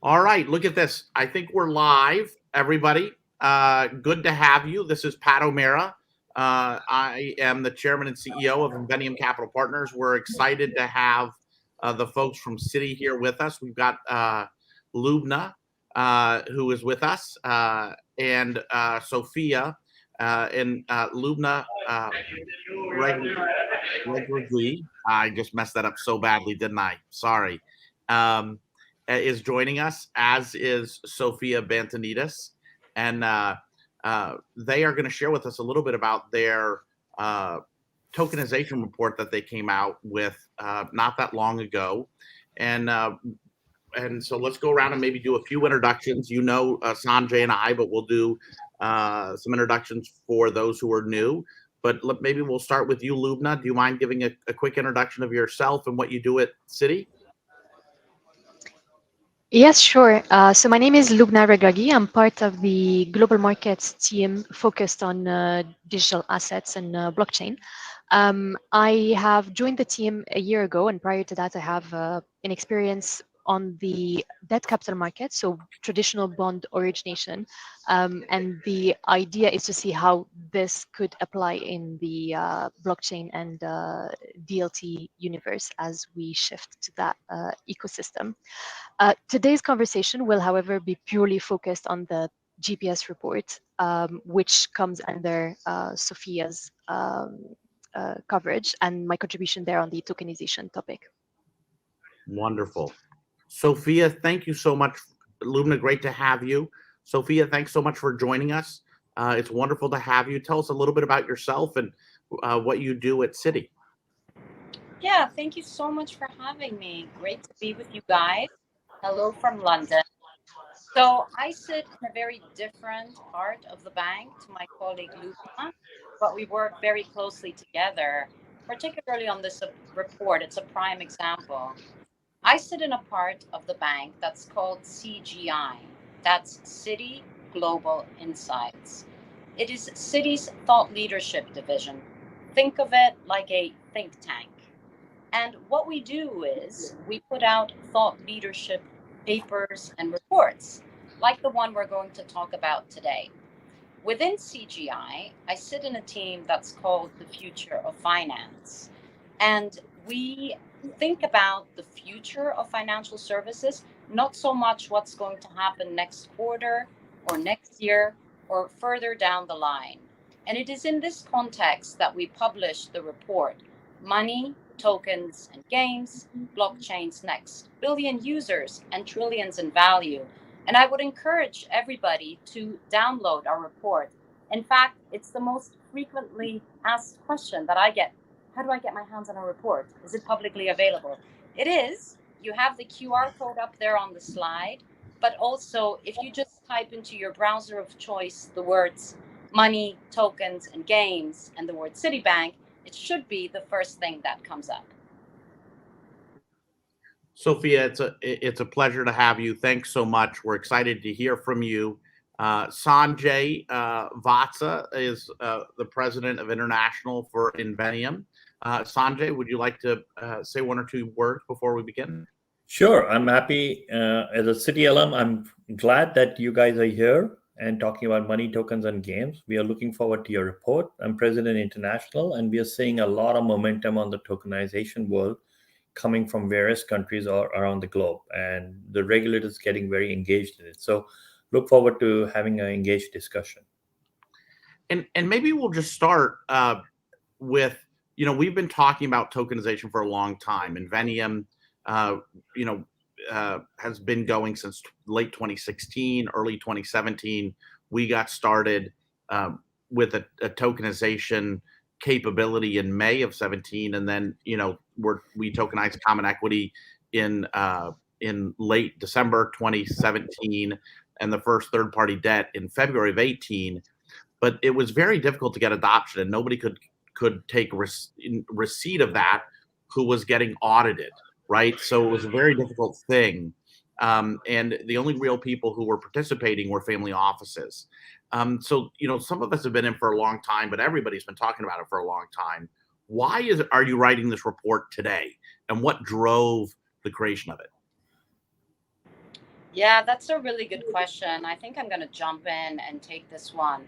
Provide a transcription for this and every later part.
All right, look at this. I think we're live, everybody. Good to have you. This is Pat O'Meara. I am the chairman and CEO of Invenium Capital Partners. We're excited to have the folks from Citi here with us. We've got Lubna, who is with us, and Sophia, and Lubna Reggie. I just messed that up so badly, didn't I? Sorry. Is joining us, as is Sophia Bantanidis, and they are going to share with us a little bit about their tokenization report that they came out with not that long ago, and so let's go around and maybe do a few introductions. You know Sanjay and I, but we'll do some introductions for those who are new. But maybe we'll start with you, Lubna. Do you mind giving a quick introduction of yourself and what you do at Citi? Yes, sure. So my name is Lubna Regragui. I'm part of the global markets team focused on digital assets and blockchain. I have joined the team a year ago, and prior to that, I have an experience on the debt capital market, so traditional bond origination. And the idea is to see how this could apply in the blockchain and DLT universe as we shift to that ecosystem. Today's conversation will, however, be purely focused on the GPS report, which comes under Sophia's coverage and my contribution there on the tokenization topic. Wonderful. Sophia, thank you so much. Lubna, great to have you. Sophia, thanks so much for joining us. It's wonderful to have you. Tell us a little bit about yourself and what you do at Citi. Yeah, thank you so much for having me. Great to be with you guys. Hello from London. So I sit in a very different part of the bank to my colleague Luca, but we work very closely together, particularly on this report. It's a prime example. I sit in a part of the bank that's called CGI. That's Citi Global Insights. It is Citi's thought leadership division. Think of it like a think tank. And what we do is we put out thought leadership papers and reports, like the one we're going to talk about today. Within CGI, I sit in a team that's called the Future of Finance. And we think about the future of financial services, not so much what's going to happen next quarter or next year or further down the line. And it is in this context that we publish the report, Money, Tokens, and Games, Blockchain's Next Billion Users and Trillions in Value. And I would encourage everybody to download our report. In fact, it's the most frequently asked question that I get. How do I get my hands on a report? Is it publicly available? It is. You have the QR code up there on the slide. But also, if you just type into your browser of choice the words money, tokens, and games, and the word Citibank, it should be the first thing that comes up. Sophia, it's a pleasure to have you. Thanks so much. We're excited to hear from you. Sanjay Vatsa is the president of International for Invenium. Sanjay, would you like to say one or two words before we begin? Sure. I'm happy. As a Citi alum, I'm glad that you guys are here and talking about money, tokens, and games. We are looking forward to your report. I'm president International, and we are seeing a lot of momentum on the tokenization world coming from various countries around the globe, and the regulators getting very engaged in it. So look forward to having an engaged discussion. And maybe we'll just start with, we've been talking about tokenization for a long time. Invenium, has been going since late 2016, early 2017. We got started with a tokenization capability in May of 17, and then we tokenized common equity in late December 2017, and the first third-party debt in February of 18. But it was very difficult to get adoption, and nobody could take receipt of that who was getting audited, right? So it was a very difficult thing. And the only real people who were participating were family offices. So, some of us have been in for a long time, but everybody's been talking about it for a long time. Why are you writing this report today? And what drove the creation of it? Yeah, that's a really good question. I think I'm going to jump in and take this one.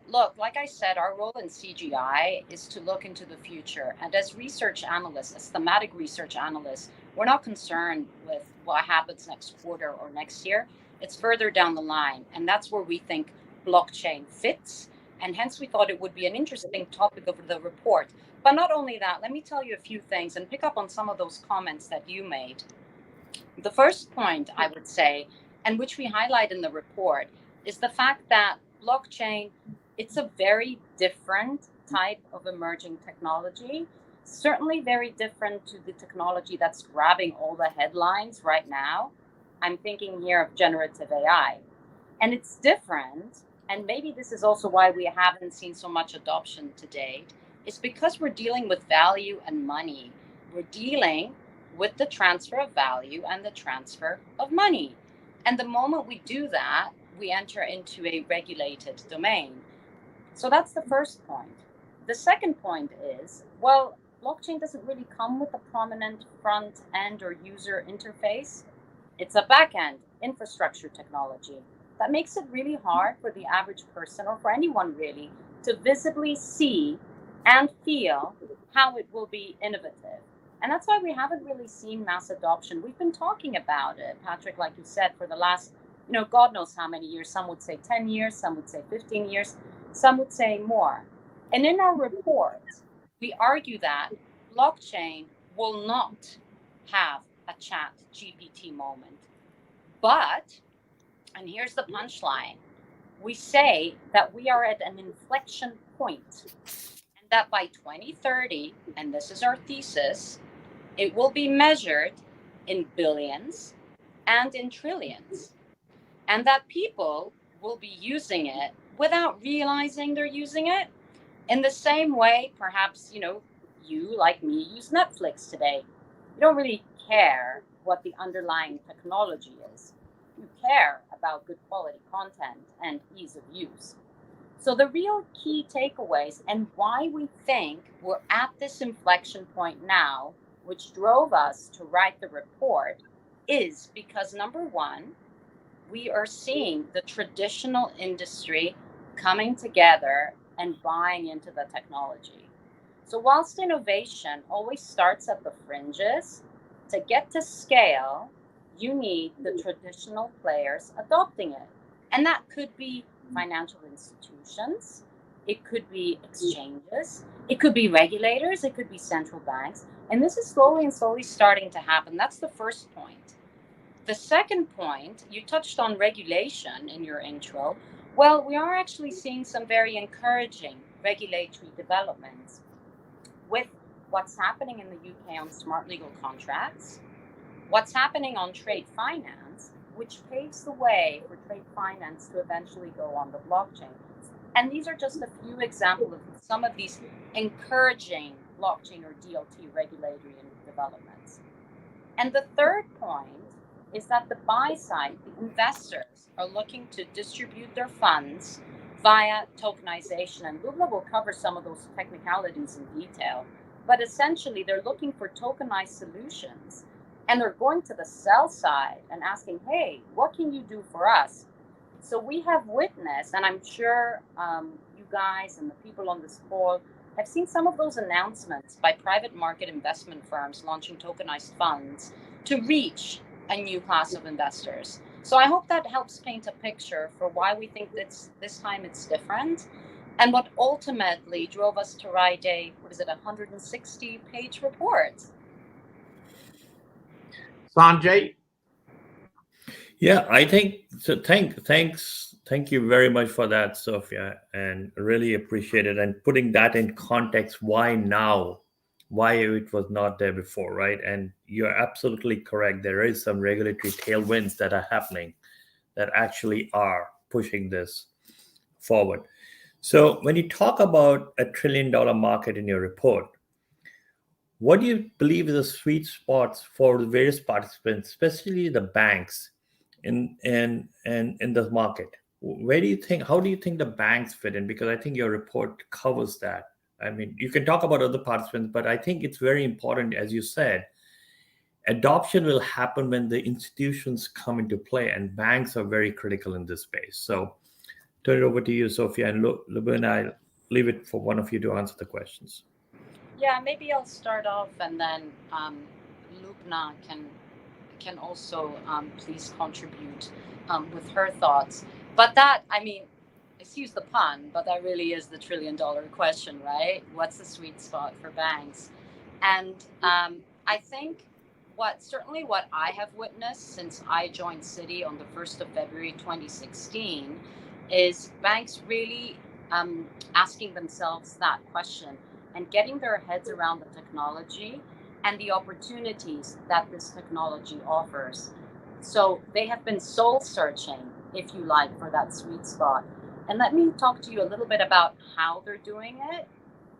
Look, like I said, our role in CGI is to look into the future. And as research analysts, as thematic research analysts, we're not concerned with what happens next quarter or next year. It's further down the line. And that's where we think blockchain fits. And hence, we thought it would be an interesting topic of the report. But not only that, let me tell you a few things and pick up on some of those comments that you made. The first point I would say, and which we highlight in the report, is the fact that blockchain, it's a very different type of emerging technology, certainly very different to the technology that's grabbing all the headlines right now. I'm thinking here of generative AI. And it's different, and maybe this is also why we haven't seen so much adoption to date, is because we're dealing with value and money. We're dealing with the transfer of value and the transfer of money. And the moment we do that, we enter into a regulated domain. So that's the first point. The second point is, well, blockchain doesn't really come with a prominent front end or user interface. It's a back end infrastructure technology that makes it really hard for the average person, or for anyone really, to visibly see and feel how it will be innovative. And that's why we haven't really seen mass adoption. We've been talking about it, Patrick, like you said, for the last, God knows how many years. Some would say 10 years, some would say 15 years, some would say more. And in our report, we argue that blockchain will not have a chat GPT moment. But, and here's the punchline, we say that we are at an inflection point, and that by 2030, and this is our thesis, it will be measured in billions and in trillions, and that people will be using it without realizing they're using it. In the same way, perhaps, you, like me, use Netflix today. You don't really care what the underlying technology is. You care about good quality content and ease of use. So the real key takeaways and why we think we're at this inflection point now, which drove us to write the report, is because number one, we are seeing the traditional industry coming together and buying into the technology. So whilst innovation always starts at the fringes, to get to scale, you need the traditional players adopting it. And that could be financial institutions, it could be exchanges, it could be regulators, it could be central banks. And this is slowly starting to happen. That's the first point. The second point, you touched on regulation in your intro. Well, we are actually seeing some very encouraging regulatory developments with what's happening in the UK on smart legal contracts, what's happening on trade finance, which paves the way for trade finance to eventually go on the blockchain. And these are just a few examples of some of these encouraging blockchain or DLT regulatory developments. And the third point is that the buy side, the investors, are looking to distribute their funds via tokenization. And Lubna will cover some of those technicalities in detail. But essentially, they're looking for tokenized solutions. And they're going to the sell side and asking, hey, what can you do for us? So we have witnessed, and I'm sure you guys and the people on this call have seen some of those announcements by private market investment firms launching tokenized funds to reach a new class of investors. So I hope that helps paint a picture for why we think that this time it's different, and what ultimately drove us to write a 160-page report. Sanjay? Yeah, I think so. Thank you very much for that, Sophia, and really appreciate it. And putting that in context, why now? Why it was not there before, right? And you're absolutely correct. There is some regulatory tailwinds that are happening that actually are pushing this forward. So when you talk about a $1 trillion market in your report, what do you believe is the sweet spots for the various participants, especially the banks in the market? Where do you think, how do you think the banks fit in? Because I think your report covers that. I mean, you can talk about other participants, but I think it's very important, as you said, Adoption will happen when the institutions come into play, and banks are very critical in this space. So turn it over to you, Sophia, and Lubin, I'll leave it for one of you to answer the questions. Yeah, maybe I'll start off, and then Lubna can also please contribute with her thoughts. But that, I mean, excuse the pun, but that really is the $1 trillion question, right? What's the sweet spot for banks? And I think certainly what I have witnessed since I joined Citi on the 1st of February 2016 is banks really asking themselves that question and getting their heads around the technology and the opportunities that this technology offers. So they have been soul searching, if you like, for that sweet spot. And let me talk to you a little bit about how they're doing it,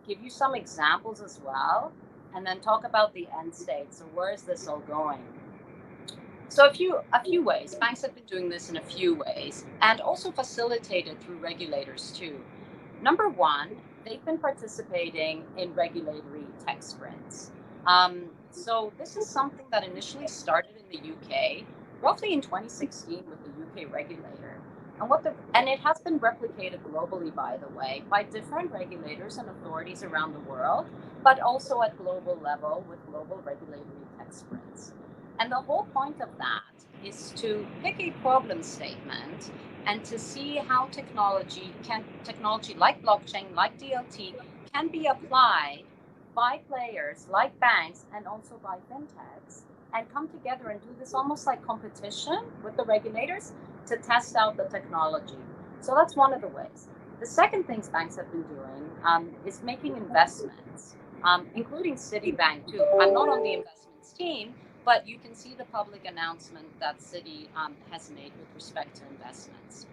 give you some examples as well, and then talk about the end state. So where is this all going? So a few ways. Banks have been doing this in a few ways, and also facilitated through regulators too. Number one, they've been participating in regulatory tech sprints. So this is something that initially started in the UK, roughly in 2016 with the UK regulator. And it has been replicated globally, by the way, by different regulators and authorities around the world, but also at global level with global regulatory tech sprints. And the whole point of that is to pick a problem statement and to see how technology like blockchain, like DLT, can be applied by players like banks and also by fintechs, and come together and do this almost like competition with the regulators to test out the technology. So that's one of the ways. The second things banks have been doing is making investments, including Citibank too. I'm not on the investments team, but you can see the public announcement that Citi has made with respect to investments.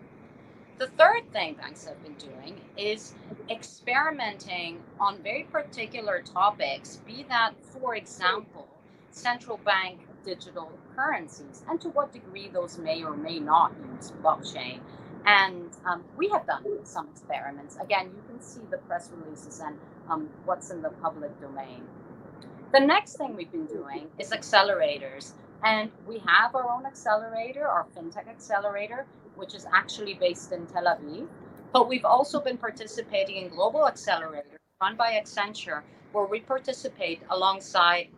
The third thing banks have been doing is experimenting on very particular topics, be that, for example, central bank digital currencies, and to what degree those may or may not use blockchain. And we have done some experiments. Again, you can see the press releases and what's in the public domain. The next thing we've been doing is accelerators. And we have our own accelerator, our FinTech accelerator, which is actually based in Tel Aviv. But we've also been participating in global accelerators run by Accenture, where we participate alongside,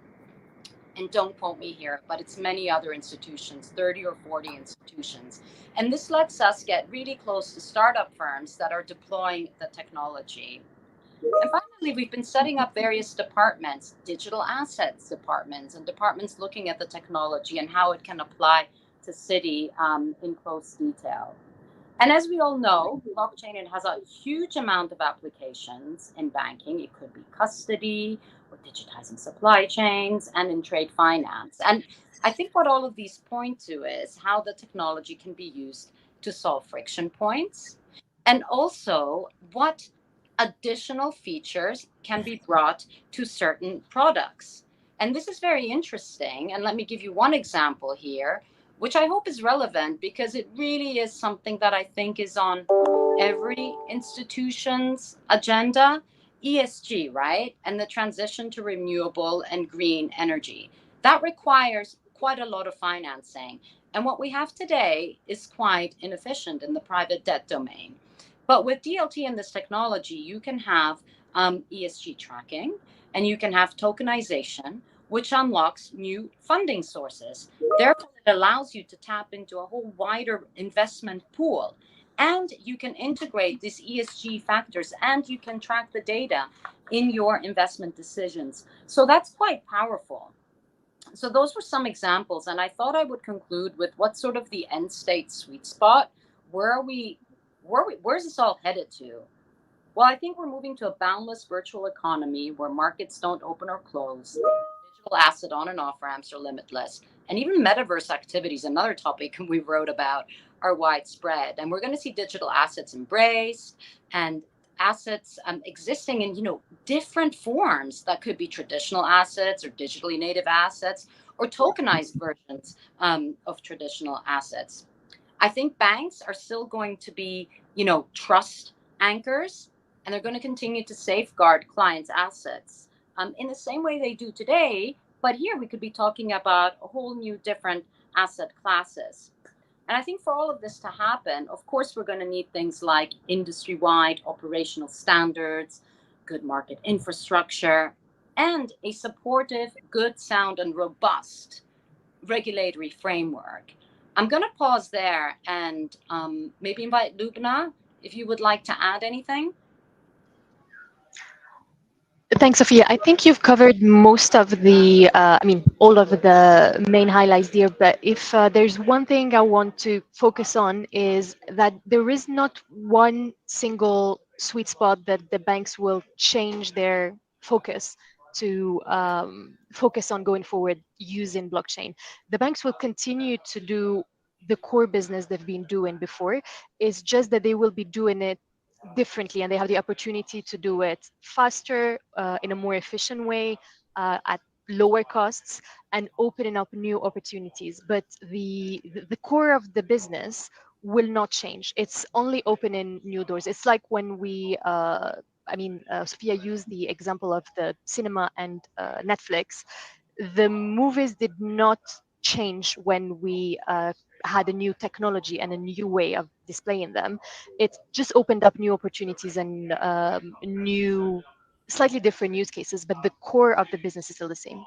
and don't quote me here, but it's many other institutions, 30 or 40 institutions. And this lets us get really close to startup firms that are deploying the technology. And finally, we've been setting up various departments, digital assets departments, and departments looking at the technology and how it can apply to Citi in close detail. And as we all know, blockchain, it has a huge amount of applications in banking. It could be custody or digitizing supply chains and in trade finance. And I think what all of these point to is how the technology can be used to solve friction points, and also what additional features can be brought to certain products. And this is very interesting. And let me give you one example here, which I hope is relevant because it really is something that I think is on every institution's agenda. ESG, right? And the transition to renewable and green energy. That requires quite a lot of financing. And what we have today is quite inefficient in the private debt domain. But with DLT and this technology, you can have ESG tracking, and you can have tokenization, which unlocks new funding sources. Therefore, it allows you to tap into a whole wider investment pool. And you can integrate these ESG factors, and you can track the data in your investment decisions. So that's quite powerful. So those were some examples. And I thought I would conclude with what's sort of the end state sweet spot. Where's this all headed to? Well, I think we're moving to a boundless virtual economy where markets don't open or close. Digital asset on and off ramps are limitless. And even metaverse activities, another topic we wrote about, are widespread. And we're going to see digital assets embraced, and assets existing in different forms that could be traditional assets or digitally native assets or tokenized versions of traditional assets. I think banks are still going to be, trust anchors, and they're going to continue to safeguard clients' assets in the same way they do today, But here we could be talking about a whole new different asset classes. And I think for all of this to happen, of course, we're going to need things like industry-wide operational standards, good market infrastructure, and a supportive, good, sound, and robust regulatory framework. I'm going to pause there and maybe invite Lubna if you would like to add anything. Thanks, Sophia. I think you've covered most of the, all of the main highlights there. But if there's one thing I want to focus on is that there is not one single sweet spot that the banks will change their focus to focus on going forward using blockchain. The banks will continue to do the core business they've been doing before. It's just that they will be doing it differently, and they have the opportunity to do it faster, in a more efficient way, at lower costs, and opening up new opportunities. But the core of the business will not change. It's only opening new doors. It's like when we Sophia used the example of the cinema and Netflix. The movies did not change when we had a new technology and a new way of displaying them. It just opened up new opportunities and new, slightly different use cases, but the core of the business is still the same.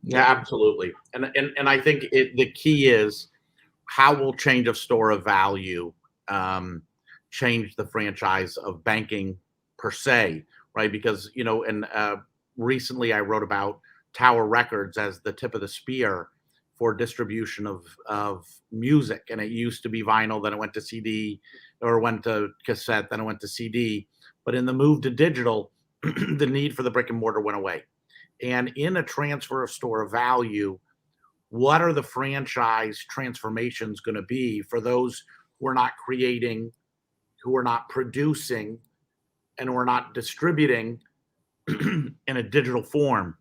Yeah, absolutely. And I think the key is how will change of store of value change the franchise of banking per se, right? Because, and recently I wrote about Tower Records as the tip of the spear for distribution of music. And it used to be vinyl, then it went to CD, or went to cassette, then it went to CD. But in the move to digital, the need for the brick and mortar went away. And in a transfer of store of value, what are the franchise transformations going to be for those who are not creating, who are not producing, and who are not distributing in a digital form,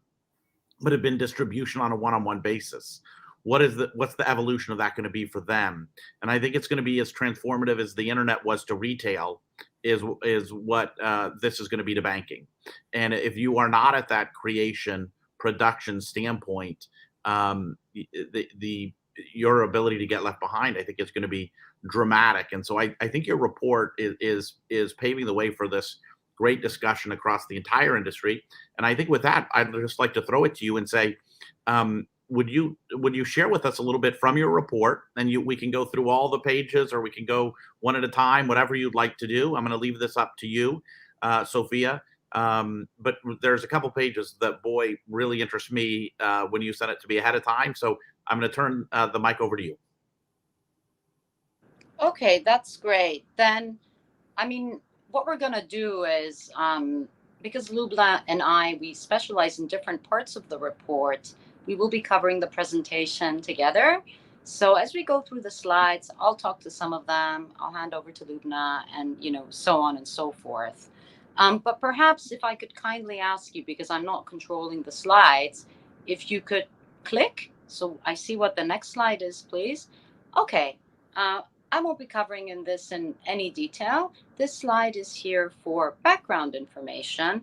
but have been distribution on a one-on-one basis? What's the evolution of that going to be for them? And I think it's going to be as transformative as the internet was to retail, is what this is going to be to banking. And if you are not at that creation production standpoint, your ability to get left behind, I think it's going to be dramatic. And so I think your report is paving the way for this great discussion across the entire industry. And I think with that, I'd just like to throw it to you and say, would you share with us a little bit from your report? And we can go through all the pages, or we can go one at a time, whatever you'd like to do. I'm going to leave this up to you, Sophia. But there's a couple pages that, boy, really interest me when you sent it to me ahead of time. So I'm going to turn the mic over to you. Okay, that's great. Then, what we're going to do is, because Lubna and we specialize in different parts of the report, we will be covering the presentation together. So as we go through the slides, I'll talk to some of them, I'll hand over to Lubna, and so on and so forth. But perhaps if I could kindly ask you, because I'm not controlling the slides, if you could click so I see what the next slide is, please. Okay. I won't be covering this in any detail. This slide is here for background information.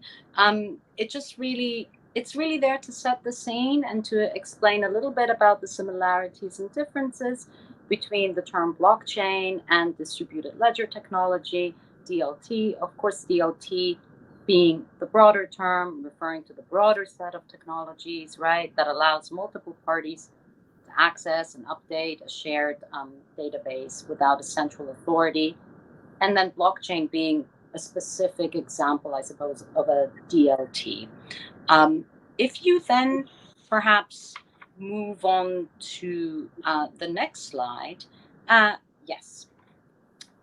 It's really there to set the scene and to explain a little bit about the similarities and differences between the term blockchain and distributed ledger technology, DLT. Of course, DLT being the broader term, referring to the broader set of technologies, right, that allows multiple parties to access and update a shared database without a central authority. And then blockchain being a specific example, I suppose, of a DLT. If you then perhaps move on to the next slide. Yes.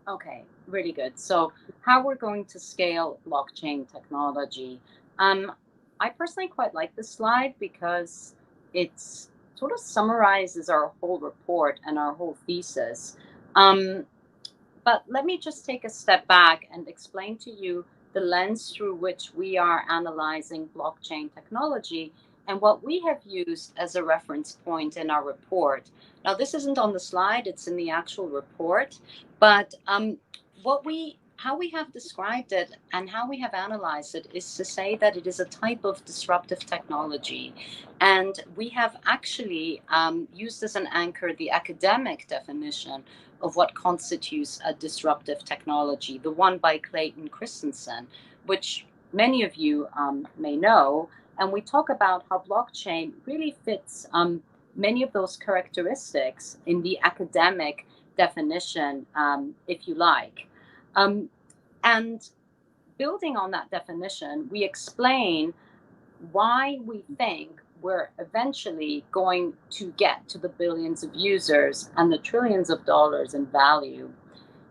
Okay, really good. So how we're going to scale blockchain technology. I personally quite like this slide because it's sort of summarizes our whole report and our whole thesis. But let me just take a step back and explain to you the lens through which we are analyzing blockchain technology and what we have used as a reference point in our report. Now, this isn't on the slide, it's in the actual report, but what we how we have described it and how we have analyzed it is to say that it is a type of disruptive technology. And we have actually used as an anchor the academic definition of what constitutes a disruptive technology, the one by Clayton Christensen, which many of you may know. And we talk about how blockchain really fits many of those characteristics in the academic definition, if you like. And building on that definition, we explain why we think we're eventually going to get to the billions of users and the trillions of dollars in value.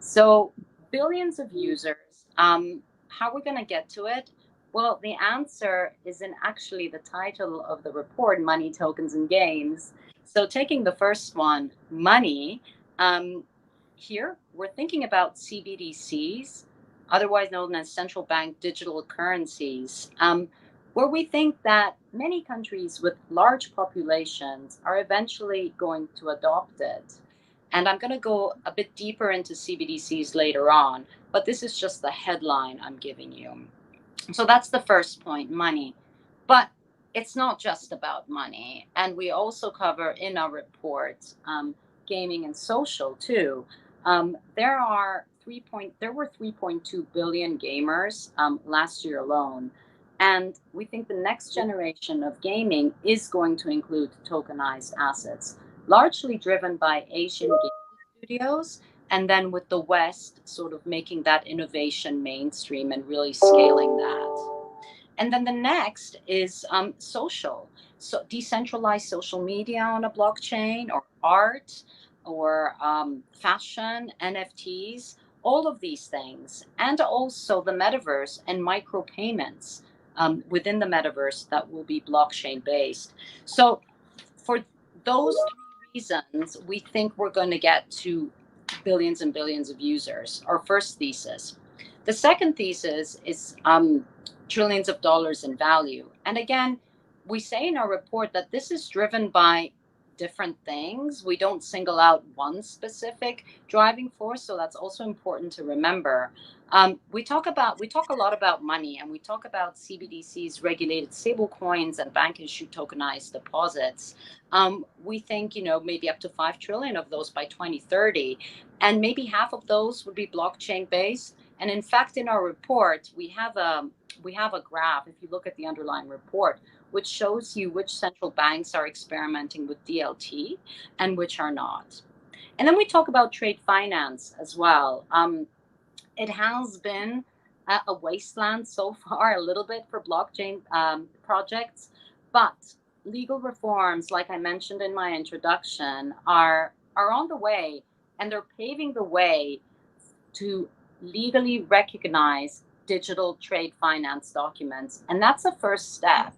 So, billions of users, how we're going to get to it? Well, the answer is in actually the title of the report, Money, Tokens, and Games. So, taking the first one, money, here we're thinking about CBDCs, otherwise known as central bank digital currencies, where we think that many countries with large populations are eventually going to adopt it. And I'm going to go a bit deeper into CBDCs later on, but this is just the headline I'm giving you. So that's the first point, money. But it's not just about money. And we also cover in our report gaming and social too. There were 3.2 billion gamers last year alone. And we think the next generation of gaming is going to include tokenized assets, largely driven by Asian game studios, and then with the West sort of making that innovation mainstream and really scaling that. And then the next is social. So decentralized social media on a blockchain, or art, or fashion, NFTs, all of these things, and also the metaverse and micropayments within the metaverse that will be blockchain based. So for those three reasons, we think we're going to get to billions and billions of users, our first thesis. The second thesis is trillions of dollars in value. And again, we say in our report that this is driven by different things. We don't single out one specific driving force, so that's also important to remember. We talk a lot about money, and we talk about CBDCs, regulated stable coins, and bank issued tokenized deposits. We think, maybe up to 5 trillion of those by 2030, and maybe half of those would be blockchain based. And in fact, in our report, we have a graph, if you look at the underlying report, which shows you which central banks are experimenting with DLT and which are not. And then we talk about trade finance as well. It has been a wasteland so far, a little bit for blockchain projects, but legal reforms, like I mentioned in my introduction, are on the way, and they're paving the way to legally recognize digital trade finance documents. And that's a first step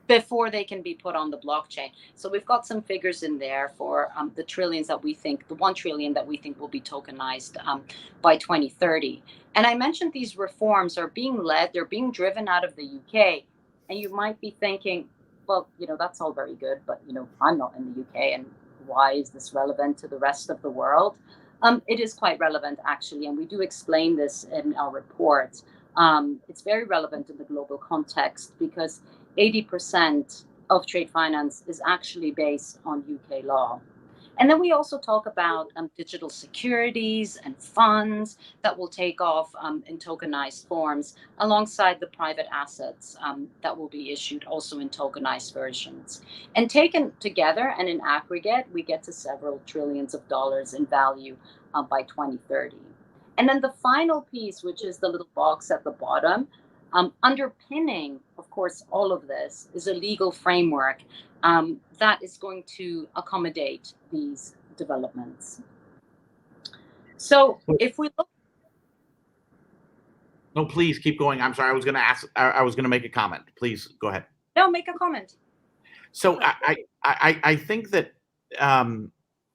before they can be put on the blockchain. So we've got some figures in there for the trillions that we think, the 1 trillion that we think will be tokenized by 2030. And I mentioned these reforms are being led, they're being driven out of the UK. And you might be thinking, well, that's all very good, but, I'm not in the UK, and why is this relevant to the rest of the world? It is quite relevant, actually, and we do explain this in our report. It's very relevant in the global context because 80% of trade finance is actually based on UK law. And then we also talk about digital securities and funds that will take off in tokenized forms alongside the private assets that will be issued also in tokenized versions. And taken together and in aggregate, we get to several trillions of dollars in value by 2030. And then the final piece, which is the little box at the bottom, underpinning, of course, all of this is a legal framework that is going to accommodate these developments. So if we look... No, please keep going. I'm sorry. I was going to ask, I was going to make a comment. Please go ahead. No, make a comment. So I think that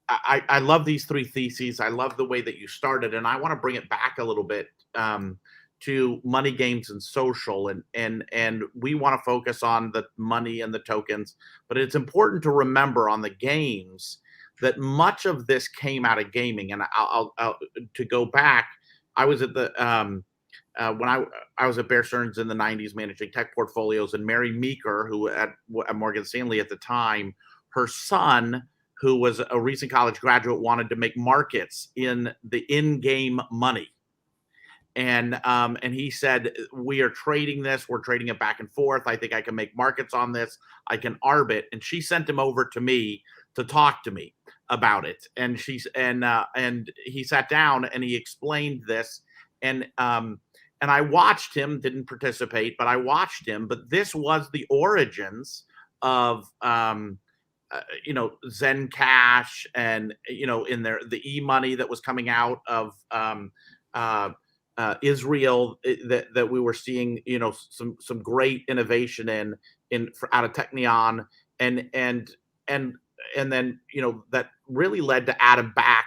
I love these three theses. I love the way that you started, and I want to bring it back a little bit to money, games, and social, and we want to focus on the money and the tokens, but it's important to remember on the games that much of this came out of gaming. And I'll to go back, I was at the when I was at Bear Stearns in the 90s managing tech portfolios, and Mary Meeker, who at Morgan Stanley at the time, her son, who was a recent college graduate, wanted to make markets in the in-game money. And he said, we are trading this. We're trading it back and forth. I think I can make markets on this. I can arb it. And she sent him over to me to talk to me about it. And and he sat down and he explained this. And I watched him, didn't participate, but I watched him. But this was the origins of Zen Cash, and in there the e-money that was coming out of Israel, that we were seeing some great innovation in out of Technion, and then that really led to Adam Back,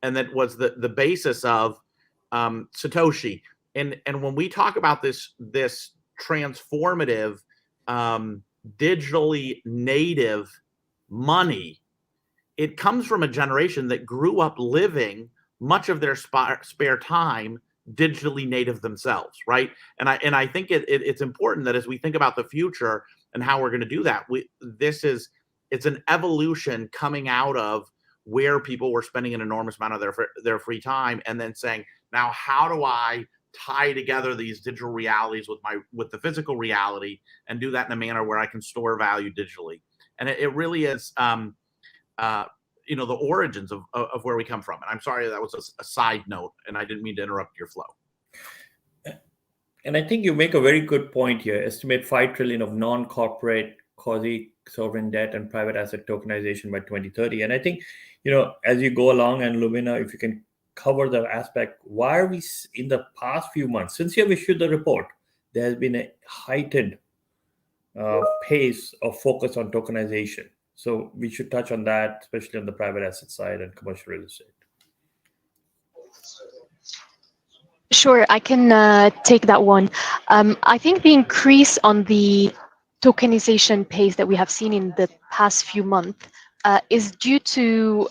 and that was the basis of Satoshi. And when we talk about this transformative digitally native money, it comes from a generation that grew up living much of their spare time digitally native themselves, right? And I think it's important that as we think about the future and how we're going to do that, it's an evolution coming out of where people were spending an enormous amount of their free time, and then saying, now how do I tie together these digital realities with the physical reality, and do that in a manner where I can store value digitally. And it really is the origins of where we come from. And I'm sorry that was a side note, and I didn't mean to interrupt your flow. And I think you make a very good point here. Estimate 5 trillion of non-corporate quasi-sovereign debt and private asset tokenization by 2030. And I think, as you go along, and Lumina, if you can cover that aspect, why are we in the past few months, since you have issued the report, there has been a heightened pace of focus on tokenization. So we should touch on that, especially on the private asset side and commercial real estate. Sure, I can take that one. I think the increase on the tokenization pace that we have seen in the past few months is due to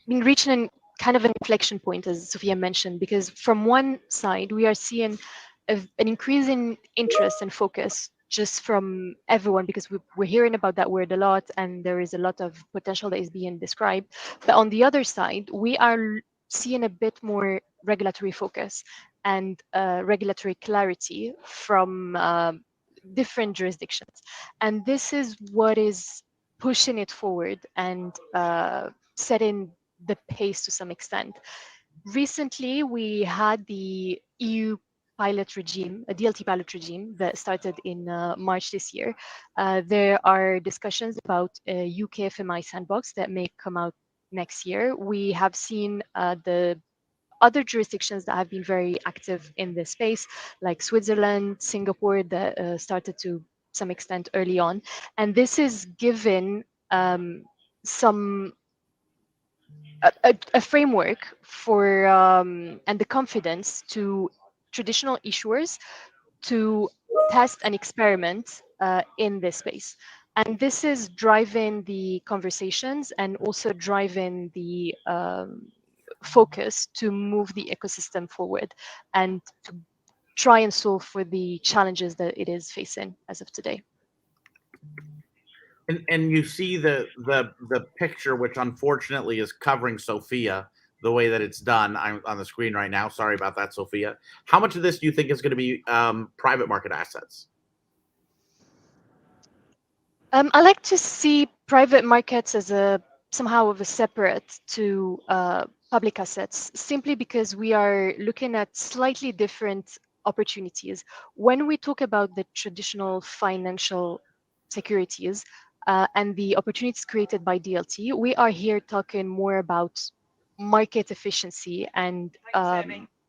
reaching kind of an inflection point, as Sophia mentioned, because from one side, we are seeing an increase in interest and focus just from everyone, because we're hearing about that word a lot, and there is a lot of potential that is being described. But on the other side, we are seeing a bit more regulatory focus and regulatory clarity from different jurisdictions. And this is what is pushing it forward and setting the pace to some extent. Recently, we had the EU pilot regime, a DLT pilot regime that started in March this year. There are discussions about a UK FMI sandbox that may come out next year. We have seen the other jurisdictions that have been very active in this space, like Switzerland, Singapore, that started to some extent early on. And this is given some a framework for and the confidence to traditional issuers to test and experiment in this space. And this is driving the conversations and also driving the focus to move the ecosystem forward and to try and solve for the challenges that it is facing as of today. And you see the picture, which unfortunately is covering Sophia the way that it's done. I'm on the screen right now. Sorry about that, Sophia. How much of this do you think is going to be private market assets? I like to see private markets as somehow of a separate to public assets, simply because we are looking at slightly different opportunities. When we talk about the traditional financial securities and the opportunities created by DLT, we are here talking more about market efficiency and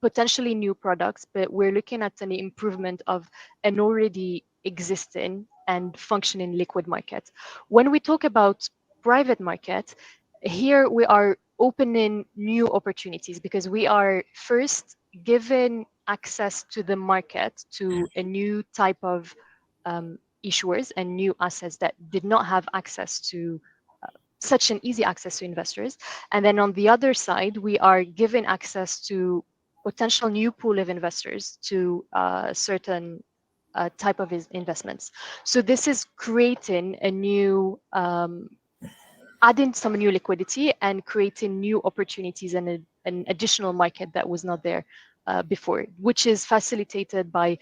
potentially new products, but we're looking at an improvement of an already existing and functioning liquid market. When we talk about private market, here we are opening new opportunities, because we are first given access to the market to a new type of issuers and new assets that did not have access to such an easy access to investors. And then on the other side, we are given access to potential new pool of investors to certain type of investments. So this is creating a new, adding some new liquidity and creating new opportunities and an additional market that was not there before, which is facilitated by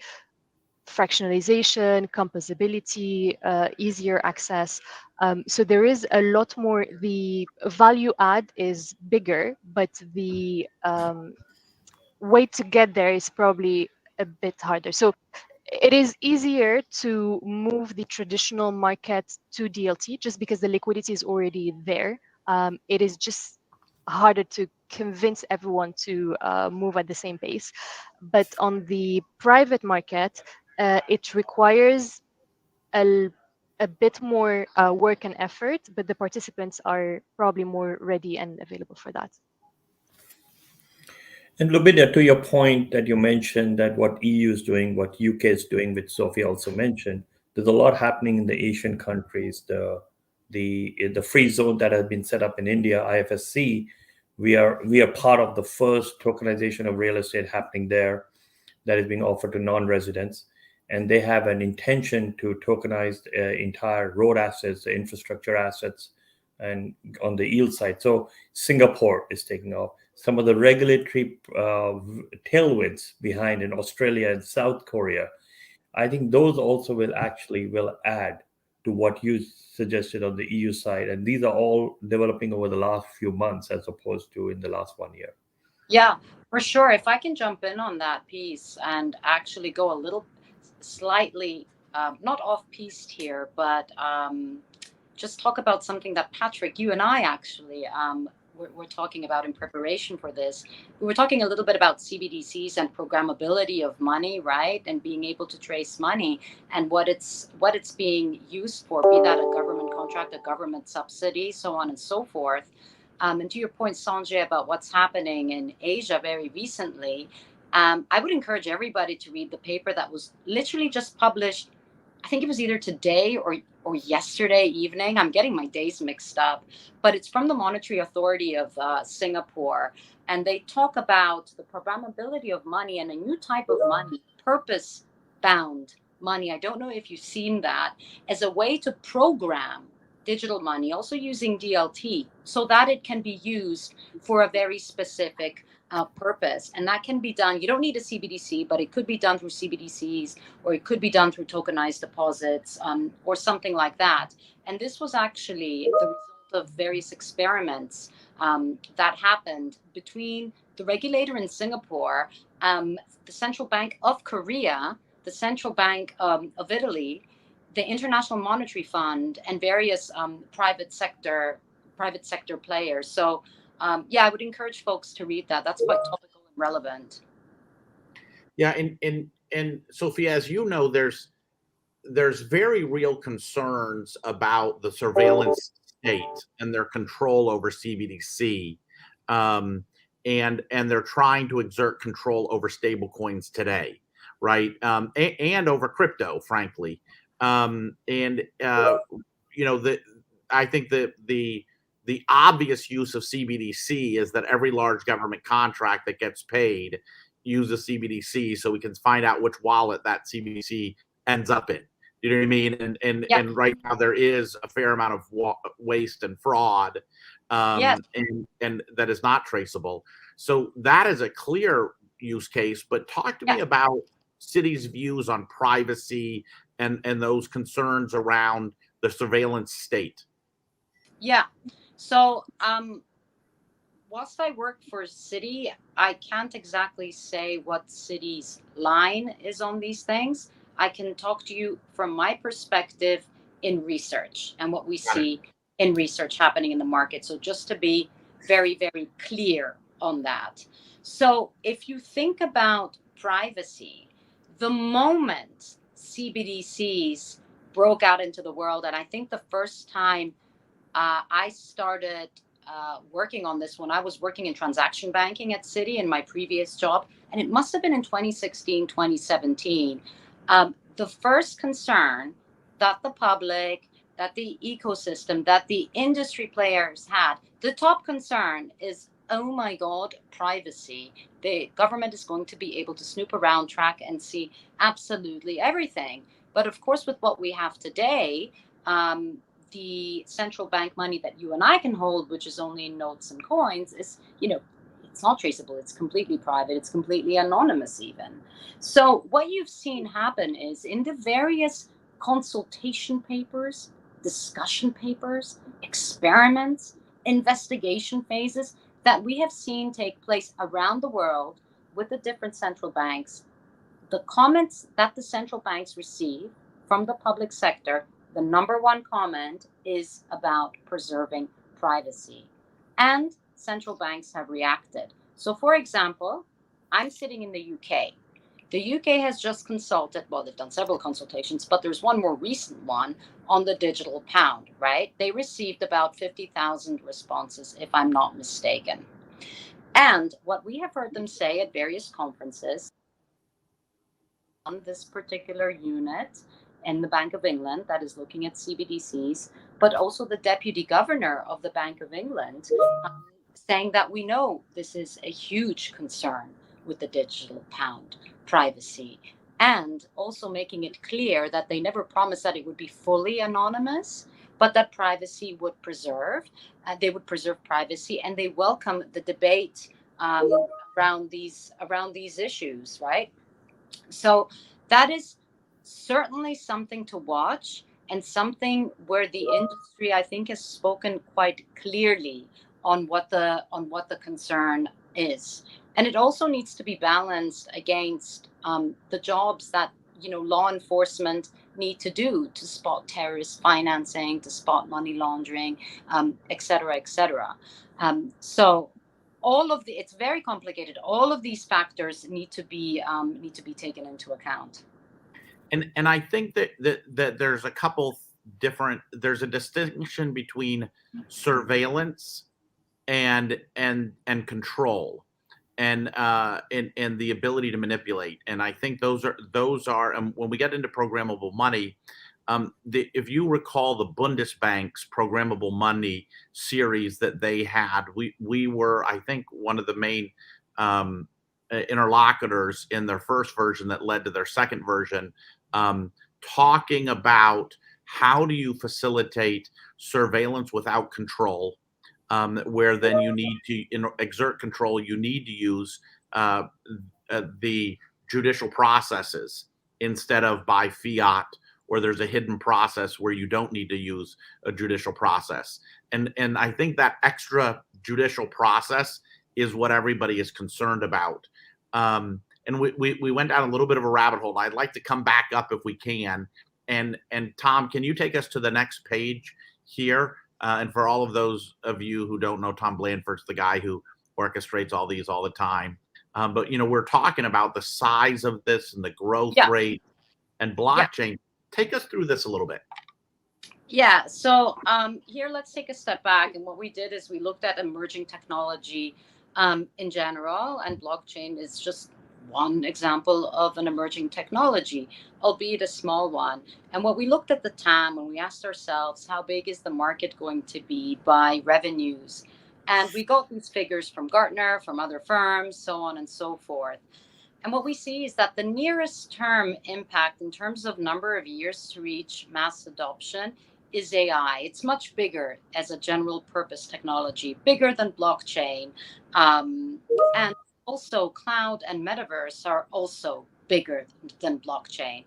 fractionalization, composability, easier access. So there is a lot more, the value add is bigger, but the way to get there is probably a bit harder. So it is easier to move the traditional market to DLT just because the liquidity is already there. It is just harder to convince everyone to move at the same pace. But on the private market, it requires a, a bit more work and effort, but the participants are probably more ready and available for that. And Lubina, to your point that you mentioned that what EU is doing, what UK is doing, which Sophie also mentioned, there's a lot happening in the Asian countries. The free zone that has been set up in India, IFSC, we are part of the first tokenization of real estate happening there that is being offered to non-residents, and they have an intention to tokenize entire road assets, the infrastructure assets, and on the yield side. So Singapore is taking off. Some of the regulatory tailwinds behind in Australia and South Korea, I think those also will add to what you suggested on the EU side. And these are all developing over the last few months as opposed to in the last 1 year. Yeah, for sure. If I can jump in on that piece and actually go a little slightly, not off piste here, but just talk about something that Patrick, you and I actually we're talking about in preparation for this. We were talking a little bit about CBDCs and programmability of money, right? And being able to trace money and what it's being used for, be that a government contract, a government subsidy, so on and so forth. And to your point, Sanjay, about what's happening in Asia very recently, I would encourage everybody to read the paper that was literally just published. I think it was either today or yesterday evening. I'm getting my days mixed up, but it's from the Monetary Authority of Singapore, and they talk about the programmability of money and a new type of money, purpose-bound money. I don't know if you've seen that as a way to program digital money, also using DLT, so that it can be used for a very specific purpose. And that can be done. You don't need a CBDC, but it could be done through CBDCs, or it could be done through tokenized deposits, or something like that. And this was actually the result of various experiments that happened between the regulator in Singapore, the Central Bank of Korea, the Central Bank of Italy, the International Monetary Fund, and various private sector players. So yeah, I would encourage folks to read that. That's quite topical and relevant. Yeah, and Sophia, as you know, there's very real concerns about the surveillance state and their control over CBDC, and they're trying to exert control over stablecoins today, right? And over crypto, frankly. You know, I think that the obvious use of CBDC is that every large government contract that gets paid uses CBDC, so we can find out which wallet that CBDC ends up in. You know what I mean? And right now there is a fair amount of waste and fraud, and that is not traceable. So that is a clear use case. But talk to me about Citi's views on privacy and those concerns around the surveillance state. Yeah. So whilst I work for Citi, I can't exactly say what Citi's line is on these things. I can talk to you from my perspective in research and what we see in research happening in the market. So just to be very, very clear on that. So if you think about privacy, the moment CBDCs broke out into the world, and I think the first time I started working on this when I was working in transaction banking at Citi in my previous job, and it must have been in 2016, 2017. The first concern that the public, that the ecosystem, that the industry players had, the top concern is oh my God, privacy. The government is going to be able to snoop around, track, and see absolutely everything. But of course, with what we have today, the central bank money that you and I can hold, which is only in notes and coins, is, it's not traceable. It's completely private. It's completely anonymous, even. So what you've seen happen is in the various consultation papers, discussion papers, experiments, investigation phases that we have seen take place around the world with the different central banks, the comments that the central banks receive from the public sector, the number one comment is about preserving privacy. And central banks have reacted. So, for example, I'm sitting in the UK. The UK has just consulted, well, they've done several consultations, but there's one more recent one on the digital pound, right? They received about 50,000 responses, if I'm not mistaken. And what we have heard them say at various conferences on this particular unit in the Bank of England that is looking at CBDCs, but also the deputy governor of the Bank of England saying that we know this is a huge concern with the digital pound, privacy, and also making it clear that they never promised that it would be fully anonymous, but that privacy would preserve, they would preserve privacy, and they welcome the debate around these issues, right? So that is certainly something to watch, and something where the industry, I think, has spoken quite clearly on what the concern is. And it also needs to be balanced against the jobs that law enforcement need to do to spot terrorist financing, to spot money laundering, et cetera, et cetera. So it's very complicated. All of these factors need to be taken into account. And I think that there's a couple there's a distinction between surveillance and control and the ability to manipulate. And I think those are and when we get into programmable money, if you recall the Bundesbank's programmable money series that they had, we were, I think, one of the main interlocutors in their first version that led to their second version, talking about how do you facilitate surveillance without control, where then you need to exert control, you need to use the judicial processes instead of by fiat, or there's a hidden process where you don't need to use a judicial process. And I think that extra judicial process is what everybody is concerned about. And we went down a little bit of a rabbit hole. I'd like to come back up if we can. And Tom, can you take us to the next page here? And for all of those of you who don't know, Tom Blandford's the guy who orchestrates all these all the time. But we're talking about the size of this and the growth rate and blockchain. Yeah. Take us through this a little bit. Yeah. So here, let's take a step back. And what we did is we looked at emerging technology in general, and blockchain is just one example of an emerging technology, albeit a small one. And what we looked at the TAM, when we asked ourselves, how big is the market going to be by revenues? And we got these figures from Gartner, from other firms, so on and so forth. And what we see is that the nearest term impact in terms of number of years to reach mass adoption is AI. It's much bigger as a general purpose technology, bigger than blockchain. And also cloud and metaverse are also bigger than blockchain.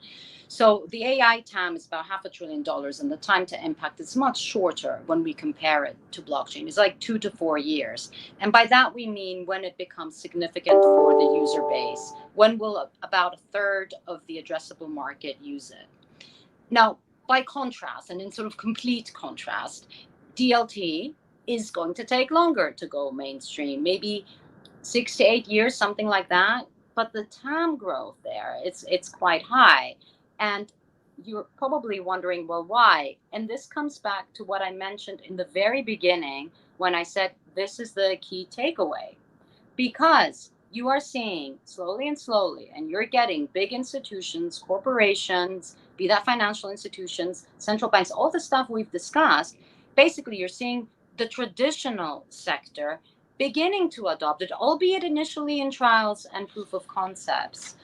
So the AI TAM is about $500 billion, and the time to impact is much shorter when we compare it to blockchain. It's like 2 to 4 years. And by that, we mean when it becomes significant for the user base. When will about a third of the addressable market use it? Now, by contrast, and in sort of complete contrast, DLT is going to take longer to go mainstream, maybe 6 to 8 years, something like that. But the TAM growth there, it's quite high. And you're probably wondering, well, why? And this comes back to what I mentioned in the very beginning when I said this is the key takeaway. Because you are seeing slowly and slowly, and you're getting big institutions, corporations, be that financial institutions, central banks, all the stuff we've discussed. Basically, you're seeing the traditional sector beginning to adopt it, albeit initially in trials and proof of concepts.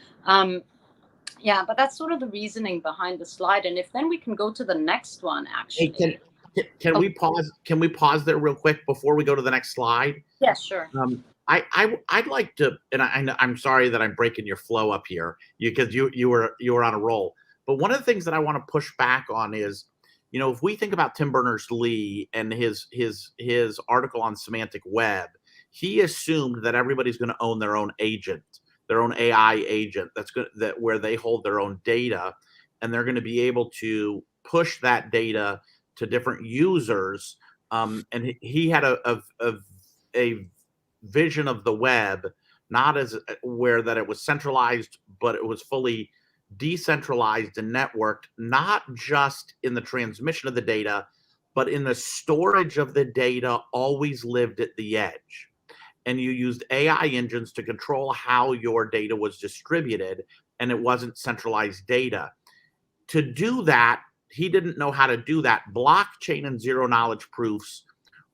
Yeah, but that's sort of the reasoning behind the slide. And if then we can go to the next one, Hey, actually. can we pause? Can we pause there real quick before we go to the next slide? Yeah, sure. I'd like to, and I'm sorry that I'm breaking your flow up here because you were on a roll. But one of the things that I want to push back on is, if we think about Tim Berners-Lee and his article on semantic web, he assumed that everybody's going to own their own agent, their own AI agent. Where they hold their own data, and they're going to be able to push that data to different users. And he had a vision of the web, not as where that it was centralized, but it was fully decentralized and networked, not just in the transmission of the data, but in the storage of the data, always lived at the edge. And you used AI engines to control how your data was distributed, and it wasn't centralized data. To do that, he didn't know how to do that. Blockchain and zero knowledge proofs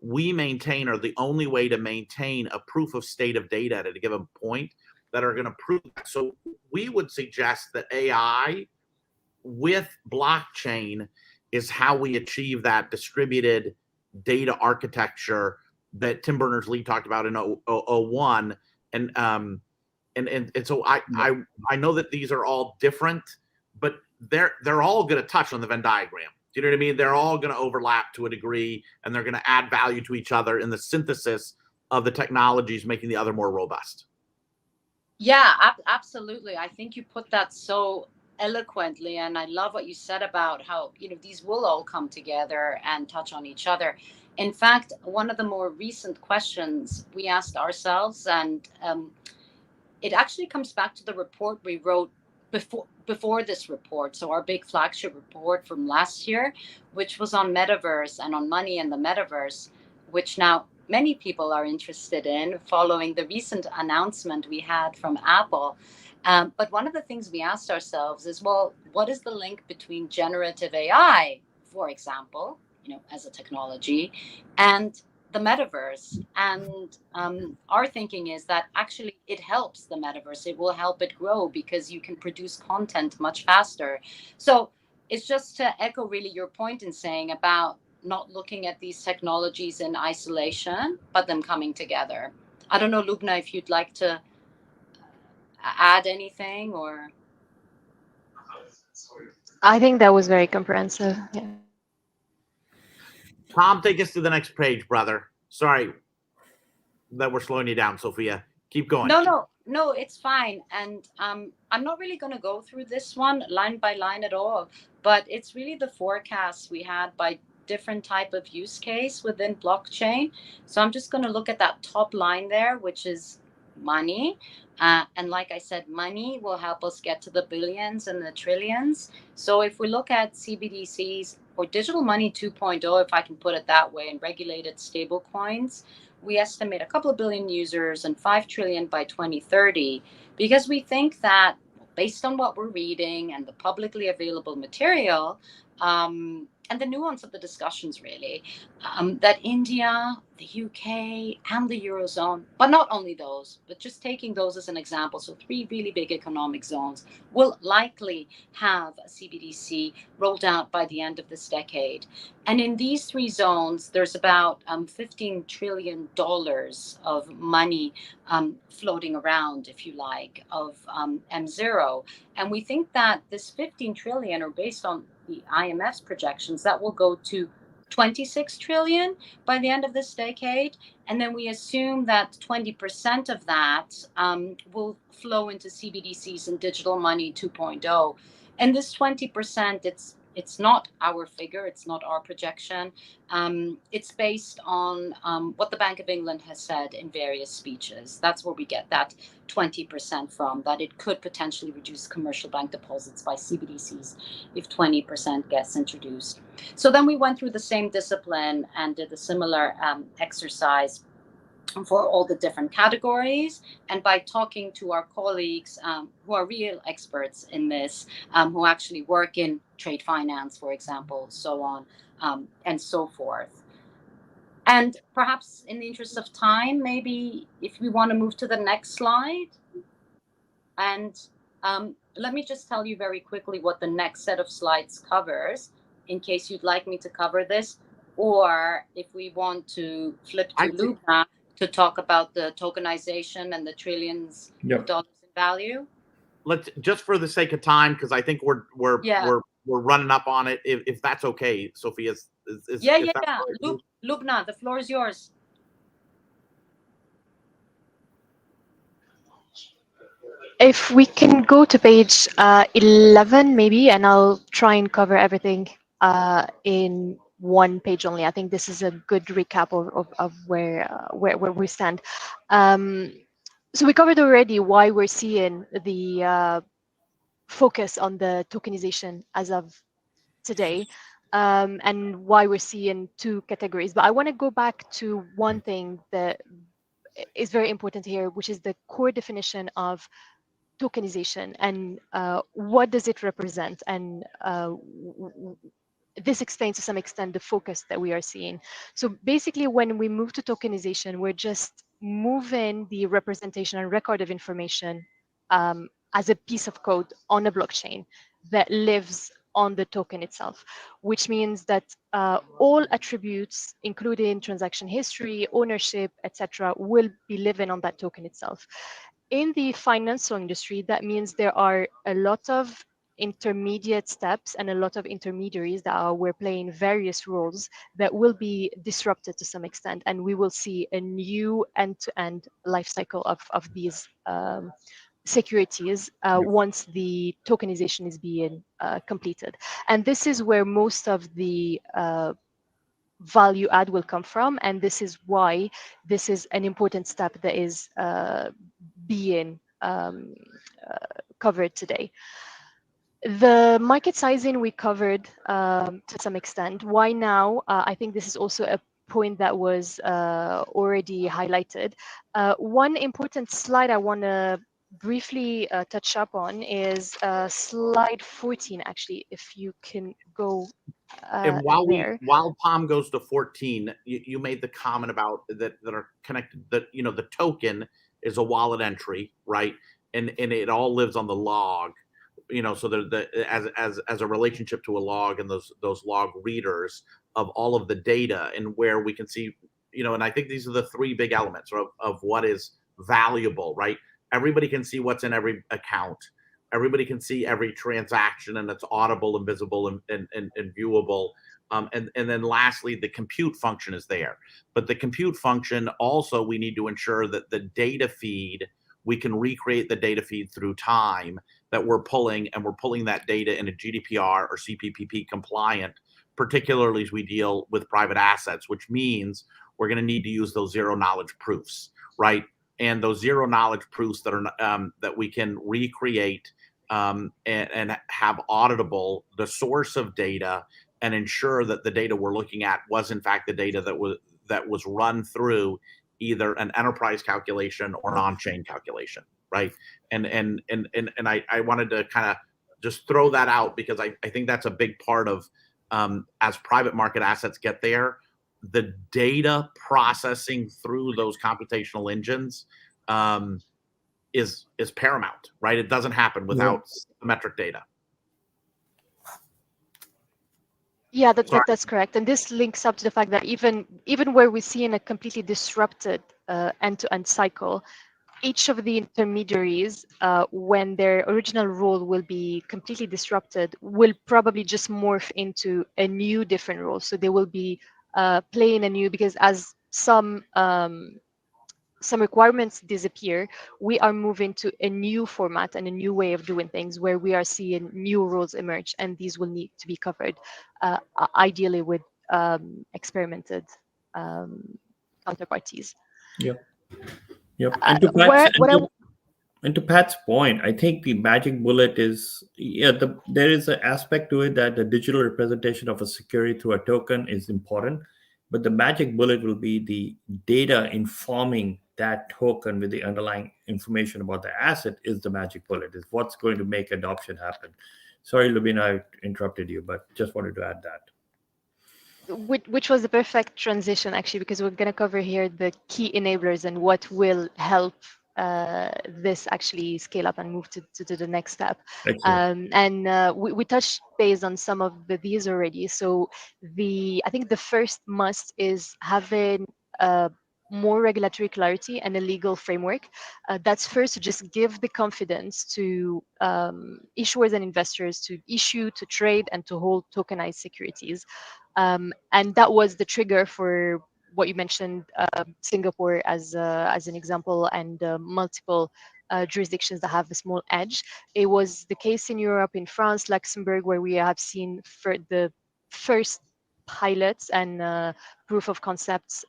we maintain are the only way to maintain a proof of state of data at a given point that are going to prove that. So we would suggest that AI with blockchain is how we achieve that distributed data architecture that Tim Berners-Lee talked about in 01. And so I know that these are all different, but they're all going to touch on the Venn diagram. Do you know what I mean? They're all going to overlap to a degree, and they're going to add value to each other in the synthesis of the technologies, making the other more robust. Yeah, absolutely. I think you put that so eloquently, and I love what you said about how these will all come together and touch on each other. In fact, one of the more recent questions we asked ourselves, and it actually comes back to the report we wrote before this report. So our big flagship report from last year, which was on metaverse and on money in the metaverse, which now many people are interested in following the recent announcement we had from Apple. But one of the things we asked ourselves is, well, what is the link between generative AI, for example, as a technology, and the metaverse? And our thinking is that actually it helps the metaverse. It will help it grow because you can produce content much faster. So it's just to echo really your point in saying about not looking at these technologies in isolation, but them coming together. I don't know, Lubna, if you'd like to add anything or. I think that was very comprehensive. Yeah. Tom, take us to the next page, brother. Sorry that we're slowing you down, Sophia. Keep going. No, it's fine. And I'm not really going to go through this one line by line at all, but it's really the forecasts we had by different type of use case within blockchain. So I'm just going to look at that top line there, which is money. And like I said, money will help us get to the billions and the trillions. So if we look at CBDCs or digital money 2.0, if I can put it that way, and regulated stable coins, we estimate a couple of billion users and 5 trillion by 2030, because we think that based on what we're reading and the publicly available material, and the nuance of the discussions really, that India, the UK, and the Eurozone, but not only those, but just taking those as an example, so 3 really big economic zones, will likely have a CBDC rolled out by the end of this decade. And in these 3 zones, there's about $15 trillion of money floating around, if you like, of M0. And we think that this 15 trillion, or based on the IMF's projections, that will go to 26 trillion by the end of this decade. And then we assume that 20% of that will flow into CBDCs and digital money 2.0. And this 20%, it's not our figure, it's not our projection. It's based on what the Bank of England has said in various speeches. That's where we get that 20% from, that it could potentially reduce commercial bank deposits by CBDCs if 20% gets introduced. So then we went through the same discipline and did a similar exercise for all the different categories. And by talking to our colleagues who are real experts in this, who actually work in trade finance, for example, so on and so forth. And perhaps in the interest of time, maybe if we want to move to the next slide. And let me just tell you very quickly what the next set of slides covers, in case you'd like me to cover this, or if we want to flip to Lubna to talk about the tokenization and the trillions of dollars in value. Let's, just for the sake of time, because I think we're running up on it. If that's okay, Sophia. Yeah. Lubna, the floor is yours. If we can go to page 11, maybe, and I'll try and cover everything in one page only. I think this is a good recap of where we stand. So we covered already why we're seeing the focus on the tokenization as of today, and why we're seeing two categories. But I want to go back to one thing that is very important here, which is the core definition of tokenization and what does it represent, and this explains to some extent the focus that we are seeing. So basically, when we move to tokenization, we're just moving the representation and record of information as a piece of code on a blockchain that lives on the token itself, which means that all attributes, including transaction history, ownership, etc., will be living on that token itself. In the financial industry, that means there are a lot of intermediate steps and a lot of intermediaries that were playing various roles that will be disrupted to some extent, and we will see a new end-to-end life cycle of these securities once the tokenization is being completed. And this is where most of the value add will come from, and this is why this is an important step that is being covered today. The market sizing we covered to some extent. Why now? I think this is also a point that was already highlighted. One important slide I want to briefly touch up on is slide 14, actually, if you can go and there. While Tom goes to 14, you made the comment about that are connected, that the token is a wallet entry, right? And it all lives on the log, so as a relationship to a log, and those log readers of all of the data, and where we can see, and I think these are the three big elements of what is valuable, right? Everybody can see what's in every account. Everybody can see every transaction, and it's audible and visible and viewable. And then lastly, the compute function is there. But the compute function also, we need to ensure that the data feed, we can recreate the data feed through time that we're pulling, and we're pulling that data in a GDPR or CPPP compliant, particularly as we deal with private assets, which means we're going to need to use those zero knowledge proofs, right? And those zero knowledge proofs that are that we can recreate and have auditable the source of data, and ensure that the data we're looking at was in fact the data that was run through either an enterprise calculation or an on-chain calculation, right? And I wanted to kind of just throw that out, because I think that's a big part of as private market assets get there, the data processing through those computational engines is paramount, right? It doesn't happen without symmetric data. Yeah, that's correct. And this links up to the fact that even where we see in a completely disrupted end-to-end cycle, each of the intermediaries, when their original role will be completely disrupted, will probably just morph into a new different role. So they will be playing a new, because as some requirements disappear, we are moving to a new format and a new way of doing things, where we are seeing new roles emerge, and these will need to be covered, ideally with experimented counterparties. Yep. And to Pat's point, I think the magic bullet is, there is an aspect to it that the digital representation of a security through a token is important, but the magic bullet will be the data informing that token with the underlying information about the asset is the magic bullet, is what's going to make adoption happen. Sorry, Lubina, I interrupted you, but just wanted to add that. which was the perfect transition, actually, because we're going to cover here the key enablers and what will help this actually scale up and move to the next step. We touched base on some of these already. So I think the first must is having more regulatory clarity and a legal framework. That's first to just give the confidence to issuers and investors to issue, to trade, and to hold tokenized securities. And that was the trigger for what you mentioned, Singapore as an example, and multiple jurisdictions that have a small edge. It was the case in Europe, in France, Luxembourg, where we have seen for the first pilots and proof of concepts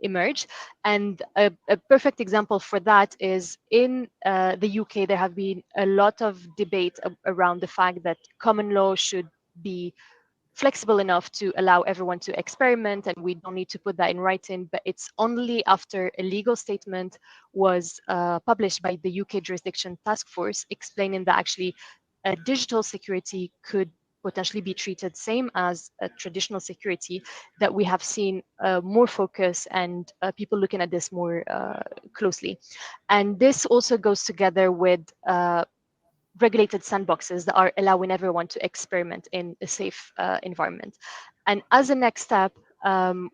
emerge. And a perfect example for that is in the UK. There have been a lot of debate around the fact that common law should be flexible enough to allow everyone to experiment, and we don't need to put that in writing. But it's only after a legal statement was published by the UK jurisdiction task force explaining that actually a digital security could potentially be treated same as a traditional security, that we have seen more focus and people looking at this more closely. And this also goes together with regulated sandboxes that are allowing everyone to experiment in a safe environment. And as a next step,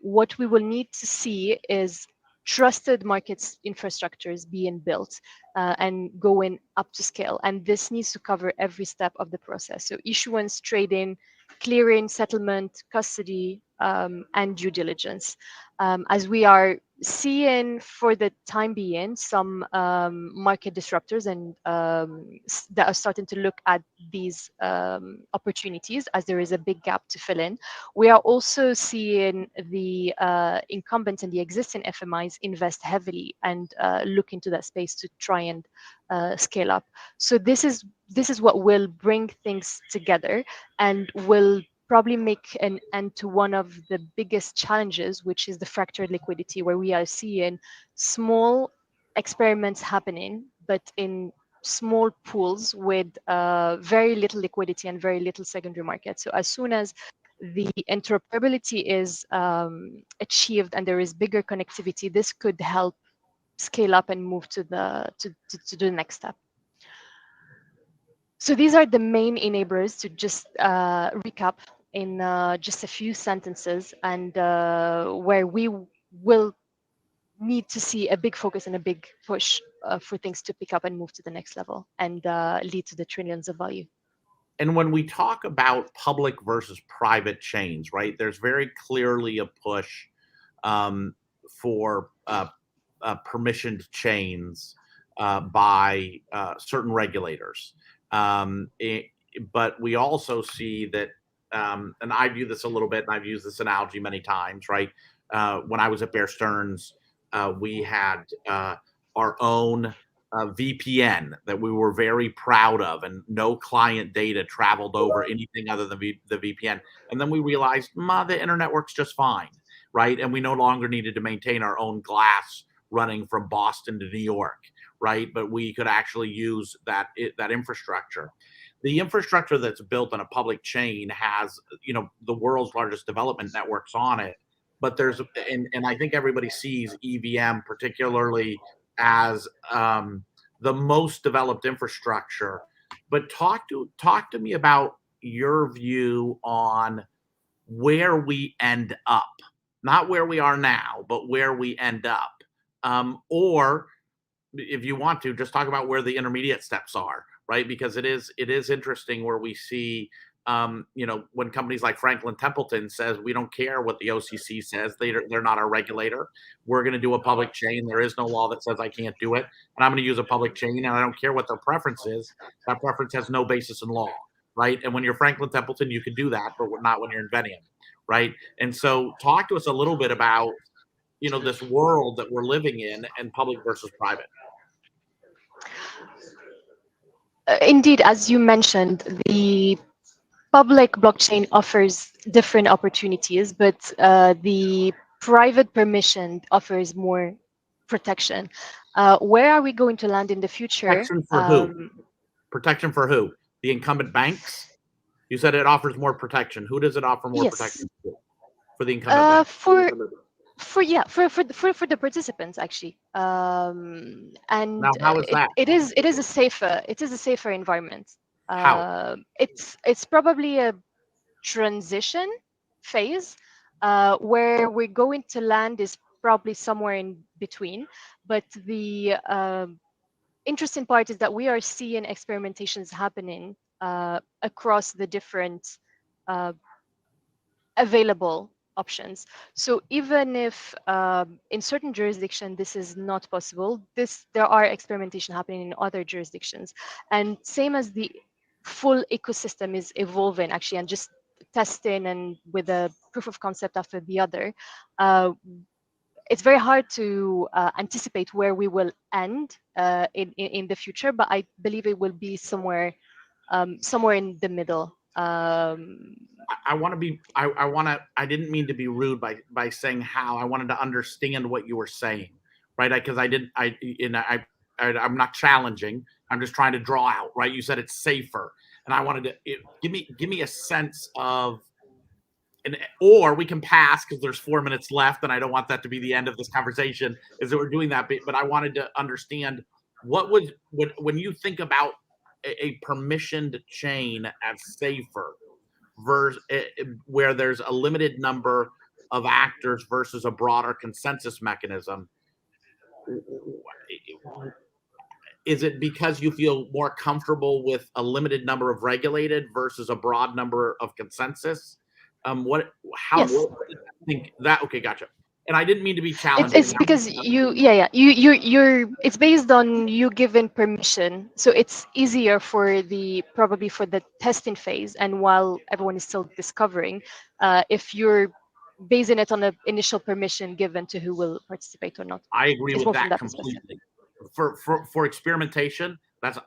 what we will need to see is trusted markets infrastructures being built and going up to scale. And this needs to cover every step of the process. So issuance, trading, clearing, settlement, custody, and due diligence. As we are seeing for the time being some market disruptors and that are starting to look at these opportunities, as there is a big gap to fill in. We are also seeing the incumbents and the existing FMIs invest heavily and look into that space to try and scale up. So this is what will bring things together and will probably make an end to one of the biggest challenges, which is the fractured liquidity, where we are seeing small experiments happening, but in small pools with very little liquidity and very little secondary market. So as soon as the interoperability is achieved and there is bigger connectivity, this could help scale up and move to the next step. So these are the main enablers, to just recap in just a few sentences, and where we will need to see a big focus and a big push for things to pick up and move to the next level and lead to the trillions of value. And when we talk about public versus private chains, right, there's very clearly a push for permissioned chains by certain regulators. But we also see that, and I view this a little bit, and I've used this analogy many times, right? When I was at Bear Stearns, we had our own VPN that we were very proud of, and no client data traveled over anything other than the VPN. And then we realized, the internet works just fine, right? And we no longer needed to maintain our own glass running from Boston to New York, right? But we could actually use that infrastructure. The infrastructure that's built on a public chain has, the world's largest development networks on it. But there's, and I think everybody sees EVM particularly as the most developed infrastructure. But talk to me about your view on where we end up, not where we are now, but where we end up. Or if you want to, just talk about where the intermediate steps are, right? Because it is interesting where we see, when companies like Franklin Templeton says, we don't care what the OCC says, they're not our regulator. We're going to do a public chain. There is no law that says I can't do it, and I'm going to use a public chain, and I don't care what their preference is. That preference has no basis in law, right? And when you're Franklin Templeton, you can do that, but not when you're Invenium, right? And so talk to us a little bit about, this world that we're living in, and public versus private. Indeed, as you mentioned, the public blockchain offers different opportunities, but the private permission offers more protection. Where are we going to land in the future? Protection for who? Protection for who? The incumbent banks? You said it offers more protection. Who does it offer more protection to? for the incumbent bank? For the participants actually, and Now, how is that? it is a safer environment. How? It's probably a transition phase where we're going to land is probably somewhere in between, but the interesting part is that we are seeing experimentations happening across the different uh, available options. So even if in certain jurisdictions this is not possible, there are experimentation happening in other jurisdictions. And same as the full ecosystem is evolving actually and just testing and with a proof of concept after the other, it's very hard to anticipate where we will end in the future, but I believe it will be somewhere in the middle. I want to be. I want to. I didn't mean to be rude by saying how. I wanted to understand what you were saying, right? Because I didn't. I'm not challenging. I'm just trying to draw out. Right? You said it's safer, and I wanted to give me a sense of. Or we can pass because there's 4 minutes left, and I don't want that to be the end of this conversation. Is that we're doing that, but I wanted to understand what when you think about a permissioned chain as safer versus where there's a limited number of actors versus a broader consensus mechanism. Is it because you feel more comfortable with a limited number of regulated versus a broad number of consensus? Yes. Think that? Okay, gotcha. And I didn't mean to be challenging. It's because you're it's based on you giving permission, so it's easier for probably for the testing phase, and while everyone is still discovering, if you're basing it on the initial permission given to who will participate or not. I agree It's with more from that that completely. For experimentation,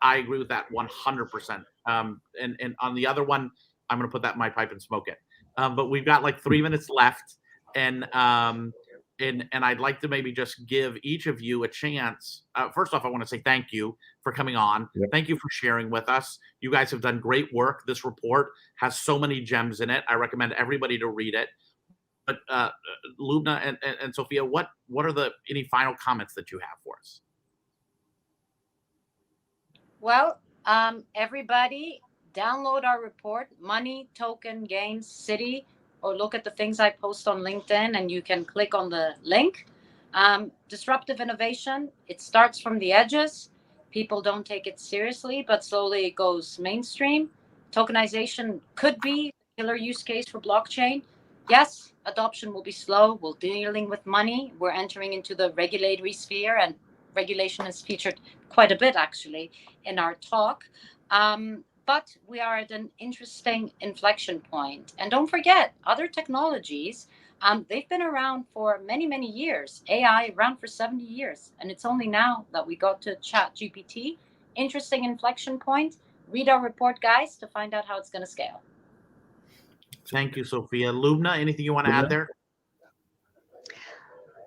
I agree with that 100%. And on the other one, I'm going to put that in my pipe and smoke it. But we've got like 3 minutes left, and I'd like to maybe just give each of you a chance. First off, I want to say thank you for coming on. Yep. Thank you for sharing with us. You guys have done great work. This report has so many gems in it. I recommend everybody to read it. But Lubna and Sophia, what are any final comments that you have for us? Well, everybody, download our report, Money, Token, Gains, Citi, or look at the things I post on LinkedIn, and you can click on the link. Disruptive innovation, it starts from the edges. People don't take it seriously, but slowly it goes mainstream. Tokenization could be a killer use case for blockchain. Yes, adoption will be slow. We're dealing with money. We're entering into the regulatory sphere, and regulation is featured quite a bit, actually, in our talk. But we are at an interesting inflection point. And don't forget, other technologies, they've been around for many, many years. AI around for 70 years. And it's only now that we got to Chat GPT. Interesting inflection point. Read our report, guys, to find out how it's going to scale. Thank you, Sophia. Lubna, anything you want to add there?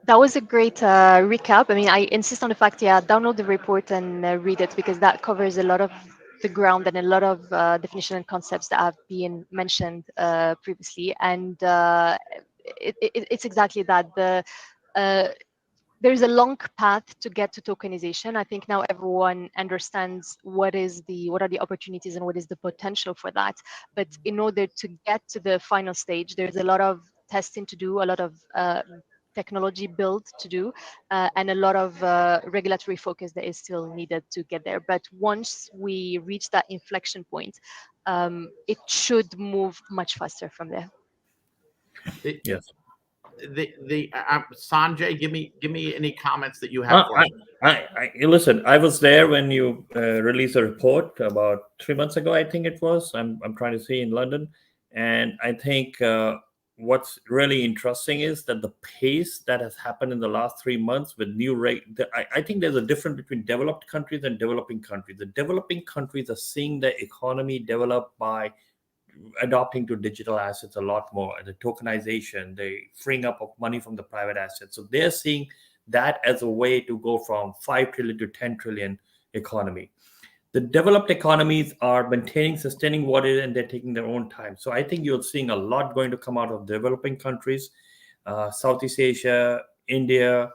That was a great recap. I mean, I insist on the fact, download the report and read it, because that covers a lot of the ground and a lot of definition and concepts that have been mentioned previously. And it's exactly that. There's a long path to get to tokenization. I think now everyone understands what are the opportunities and what is the potential for that. But in order to get to the final stage, there's a lot of testing to do, a lot of technology build to do, and a lot of regulatory focus that is still needed to get there. But once we reach that inflection point, it should move much faster from there. Yes. Sanjay, give me any comments that you have for us. Listen, I was there when you released a report about 3 months ago, I think it was. I'm trying to see in London, and I think what's really interesting is that the pace that has happened in the last 3 months with new rate. I think there's a difference between developed countries and developing countries. The developing countries are seeing the economy develop by adopting to digital assets a lot more, and the tokenization, the freeing up of money from the private assets. So they're seeing that as a way to go from 5 trillion to 10 trillion economy. The developed economies are maintaining, sustaining what it is, and they're taking their own time. So I think you're seeing a lot going to come out of developing countries, Southeast Asia, India,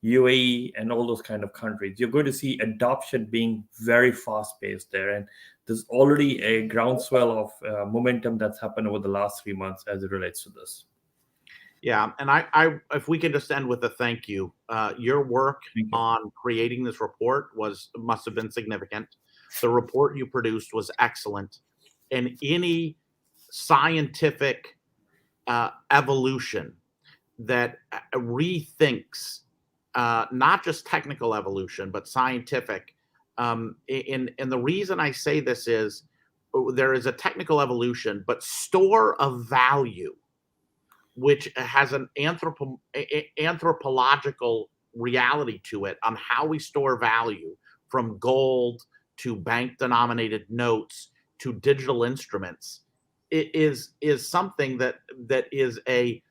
UAE, and all those kind of countries. You're going to see adoption being very fast-paced there. And there's already a groundswell of momentum that's happened over the last 3 months as it relates to this. Yeah, and I if we can just end with a thank you. Your work on creating this report must have been significant. The report you produced was excellent, and any scientific evolution that rethinks not just technical evolution but scientific. And the reason I say this is there is a technical evolution, but store of value, which has an anthropological reality to it on how we store value, from gold to bank-denominated notes to digital instruments. It is something that is a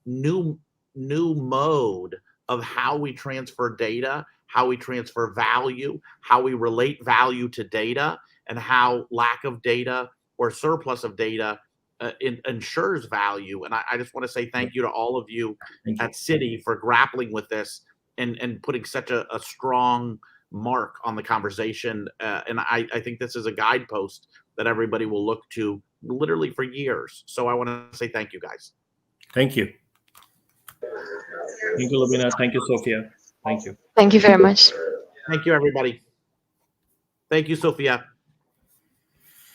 new mode of how we transfer data, how we transfer value, how we relate value to data, and how lack of data or surplus of data ensures value. And I just want to say thank you to all of you at Citi for grappling with this and putting such a strong mark on the conversation. And I think this is a guidepost that everybody will look to literally for years. So I want to say thank you, guys. Thank you. Thank you, Lubina. Thank you, Sophia. Thank you. Thank you very much. Thank you, everybody. Thank you, Sophia.